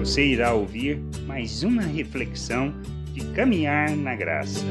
Você irá ouvir mais uma reflexão de caminhar na graça.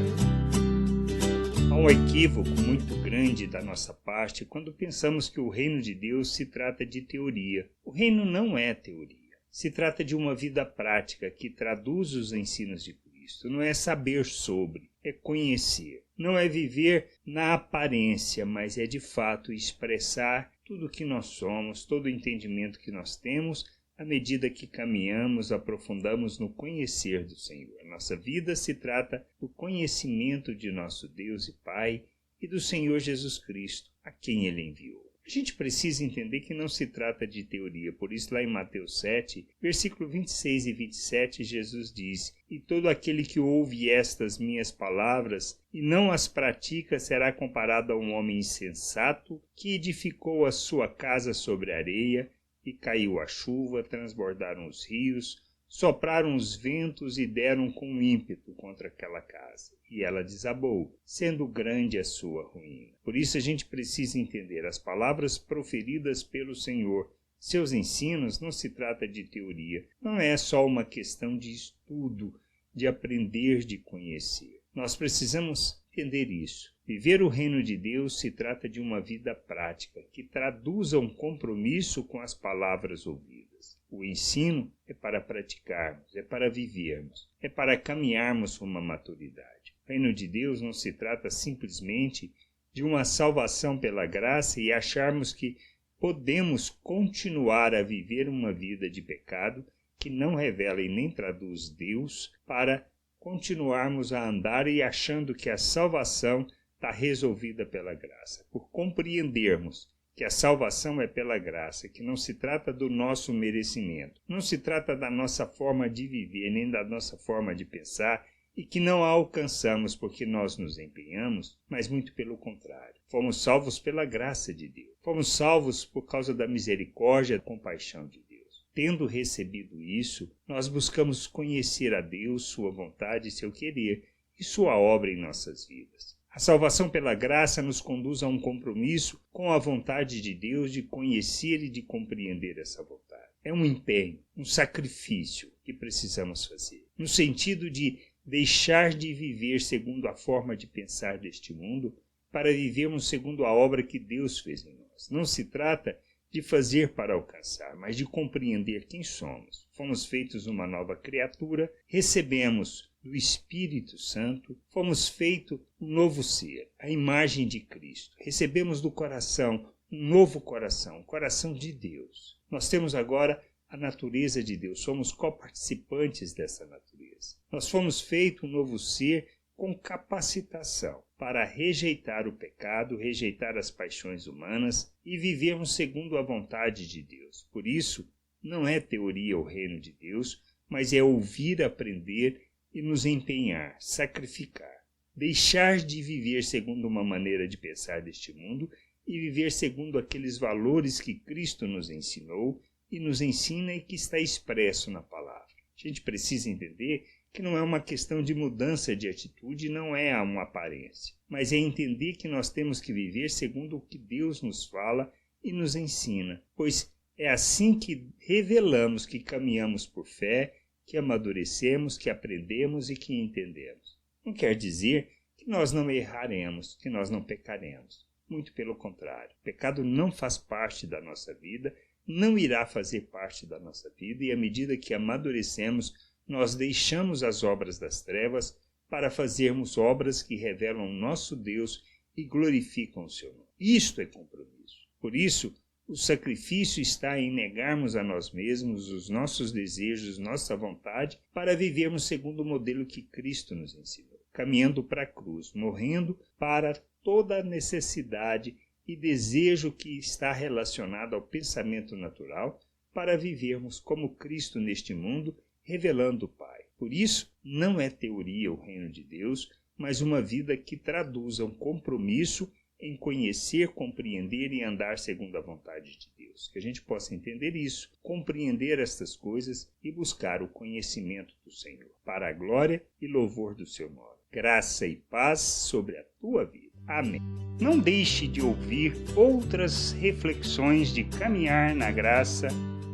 Há um equívoco muito grande da nossa parte quando pensamos que o reino de Deus se trata de teoria. O reino não é teoria. Se trata de uma vida prática que traduz os ensinos de Cristo. Não é saber sobre, é conhecer. Não é viver na aparência, mas é de fato expressar tudo o que nós somos, todo o entendimento que nós temos, à medida que caminhamos, aprofundamos no conhecer do Senhor. Nossa vida se trata do conhecimento de nosso Deus e Pai e do Senhor Jesus Cristo, a quem Ele enviou. A gente precisa entender que não se trata de teoria, por isso lá em Mateus 7, versículo 26 e 27, Jesus diz: "E todo aquele que ouve estas minhas palavras e não as pratica será comparado a um homem insensato que edificou a sua casa sobre areia, e caiu a chuva, transbordaram os rios, sopraram os ventos e deram com ímpeto contra aquela casa. E ela desabou, sendo grande a sua ruína." Por isso a gente precisa entender as palavras proferidas pelo Senhor. Seus ensinos não se trata de teoria, não é só uma questão de estudo, de aprender, de conhecer. Nós precisamos entender isso. Viver o reino de Deus se trata de uma vida prática, que traduza um compromisso com as palavras ouvidas. O ensino é para praticarmos, é para vivermos, é para caminharmos rumo à maturidade. O reino de Deus não se trata simplesmente de uma salvação pela graça e acharmos que podemos continuar a viver uma vida de pecado que não revela e nem traduz Deus, para continuarmos a andar e achando que a salvação está resolvida pela graça. Por compreendermos que a salvação é pela graça, que não se trata do nosso merecimento, não se trata da nossa forma de viver, nem da nossa forma de pensar, e que não a alcançamos porque nós nos empenhamos, mas muito pelo contrário. Fomos salvos pela graça de Deus. Fomos salvos por causa da misericórdia e compaixão de Deus. Tendo recebido isso, nós buscamos conhecer a Deus, sua vontade, seu querer e sua obra em nossas vidas. A salvação pela graça nos conduz a um compromisso com a vontade de Deus de conhecer e de compreender essa vontade. É um empenho, um sacrifício que precisamos fazer, no sentido de deixar de viver segundo a forma de pensar deste mundo para vivermos segundo a obra que Deus fez em nós. Não se trata de fazer para alcançar, mas de compreender quem somos. Fomos feitos uma nova criatura, recebemos do Espírito Santo, fomos feitos um novo ser, a imagem de Cristo. Recebemos do coração um novo coração, o coração de Deus. Nós temos agora a natureza de Deus, somos coparticipantes dessa natureza. Nós fomos feitos um novo ser com capacitação para rejeitar o pecado, rejeitar as paixões humanas e vivermos segundo a vontade de Deus. Por isso, não é teoria o reino de Deus, mas é ouvir, aprender e nos empenhar, sacrificar. Deixar de viver segundo uma maneira de pensar deste mundo e viver segundo aqueles valores que Cristo nos ensinou e nos ensina e que está expresso na palavra. A gente precisa entender que não é uma questão de mudança de atitude, não é uma aparência, mas é entender que nós temos que viver segundo o que Deus nos fala e nos ensina, pois é assim que revelamos que caminhamos por fé, que amadurecemos, que aprendemos e que entendemos. Não quer dizer que nós não erraremos, que nós não pecaremos. Muito pelo contrário, o pecado não faz parte da nossa vida, não irá fazer parte da nossa vida, e à medida que amadurecemos, nós deixamos as obras das trevas para fazermos obras que revelam nosso Deus e glorificam o seu nome. Isto é compromisso. Por isso, o sacrifício está em negarmos a nós mesmos, os nossos desejos, nossa vontade, para vivermos segundo o modelo que Cristo nos ensinou, caminhando para a cruz, morrendo para toda a necessidade e desejo que está relacionado ao pensamento natural, para vivermos como Cristo neste mundo, revelando o Pai. Por isso, não é teoria o reino de Deus, mas uma vida que traduza um compromisso em conhecer, compreender e andar segundo a vontade de Deus. Que a gente possa entender isso, compreender estas coisas e buscar o conhecimento do Senhor, para a glória e louvor do seu nome. Graça e paz sobre a tua vida. Amém. Não deixe de ouvir outras reflexões de caminhar na graça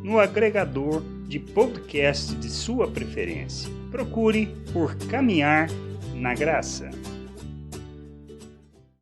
no agregador de podcast de sua preferência. Procure por Caminhar na Graça.